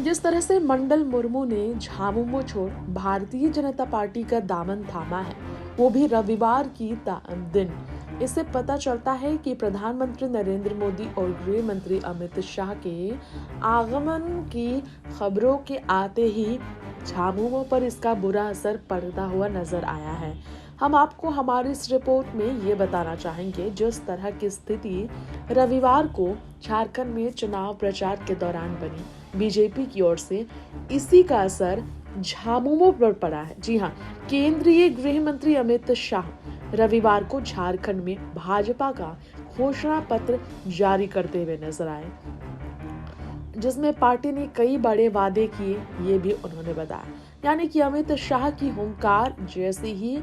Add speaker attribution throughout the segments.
Speaker 1: जिस तरह से मंडल मुर्मू ने झामुमो छोड़ भारतीय जनता पार्टी का दामन थामा है, वो भी रविवार की दिन। इससे पता चलता है कि प्रधानमंत्री नरेंद्र मोदी और गृह मंत्री अमित शाह के आगमन की खबरों के आते ही झामुमो पर इसका बुरा असर पड़ता हुआ नजर आया है। हम आपको हमारी इस रिपोर्ट में ये बताना चाहेंगे, जिस तरह की स्थिति रविवार को झारखंड में चुनाव प्रचार के दौरान बनी, बीजेपी की ओर से इसी का असर झामुमो पर पड़ा है। जी हाँ, केंद्रीय गृह मंत्री अमित शाह रविवार को झारखंड में भाजपा का घोषणा पत्र जारी करते हुए नजर आए, जिसमें पार्टी ने कई बड़े वादे किए, ये भी उन्होंने बताया। यानी कि अमित शाह की हुंकार जैसे ही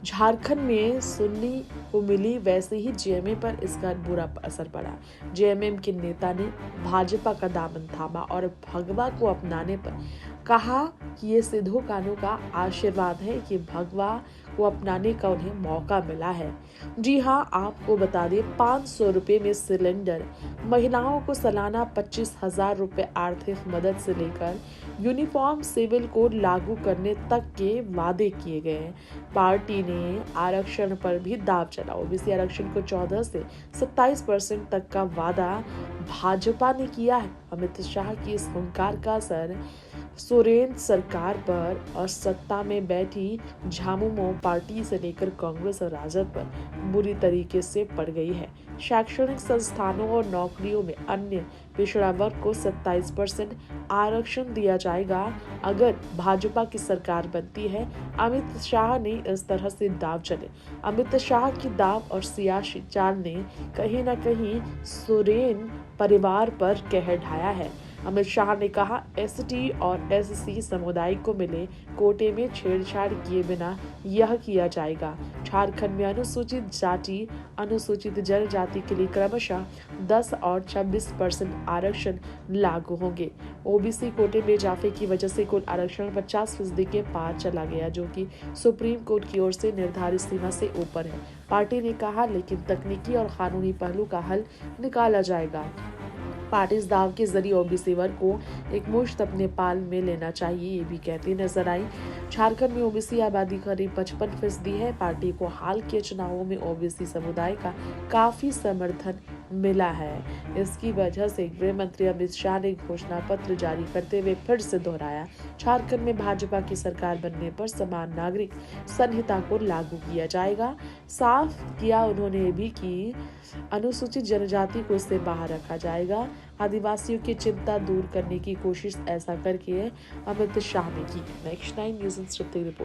Speaker 1: झारखंड में सुनने को मिली, वैसे ही जेएमएम पर इसका बुरा असर पड़ा। जेएमएम के नेता ने भाजपा का दामन थामा और भगवा को अपनाने पर कहा कि ये सिद्धू कानू का आशीर्वाद है कि भगवा को अपनाने का उन्हें मौका मिला है। जी हाँ, आपको बता दें, 500 रुपए में सिलेंडर, महिलाओं को सालाना 25,000 रुपए आर्थिक मदद से लेकर यूनिफॉर्म सिविल कोड लागू करने तक के वादे किए गए। पार्टी ने आरक्षण पर भी दाव चला। ओबीसी आरक्षण को 14 से 27% तक का वादा भाजपा ने किया है। अमित शाह की इस हुंकार का असर सोरेन सरकार पर और सत्ता में बैठी झामुमो पार्टी से लेकर कांग्रेस और राजद पर बुरी तरीके से पड़ गई है। शैक्षणिक संस्थानों और नौकरियों में अन्य पिछड़ा वर्ग को 27% आरक्षण दिया जाएगा अगर भाजपा की सरकार बनती है। अमित शाह ने इस तरह से दाव चले। अमित शाह की दाव और सियासी चाल ने कहीं न कहीं सोरेन परिवार पर कहर ढाया है। अमित शाह ने कहा, एसटी और एससी समुदाय को मिले कोटे में छेड़छाड़ किए बिना यह किया जाएगा। झारखंड में अनुसूचित जाति, अनुसूचित जनजाति के लिए क्रमशः 10 और 26% आरक्षण लागू होंगे। ओबीसी कोटे में इजाफे की वजह से कुल आरक्षण 50% के पार चला गया, जो कि सुप्रीम कोर्ट की ओर से निर्धारित सीमा से ऊपर है। पार्टी ने कहा, लेकिन तकनीकी और कानूनी पहलू का हल निकाला जाएगा। पार्टी इस दाव के जरिए ओबीसी वर्ग को एक मुश्त अपने पाल में लेना चाहिए, ये भी कहती नजर आई। झारखंड में ओबीसी आबादी करीब 55% है। पार्टी को हाल के चुनावों में ओबीसी समुदाय का काफी समर्थन मिला है। इसकी वजह से गृह मंत्री अमित शाह ने घोषणा पत्र जारी करते हुए फिर से दोहराया, झारखंड में भाजपा की सरकार बनने पर समान नागरिक संहिता को लागू किया जाएगा। साफ किया उन्होंने भी कि अनुसूचित जनजाति को इससे बाहर रखा जाएगा। आदिवासियों की चिंता दूर करने की कोशिश ऐसा करके अमित शाह ने की। Next 9 news report.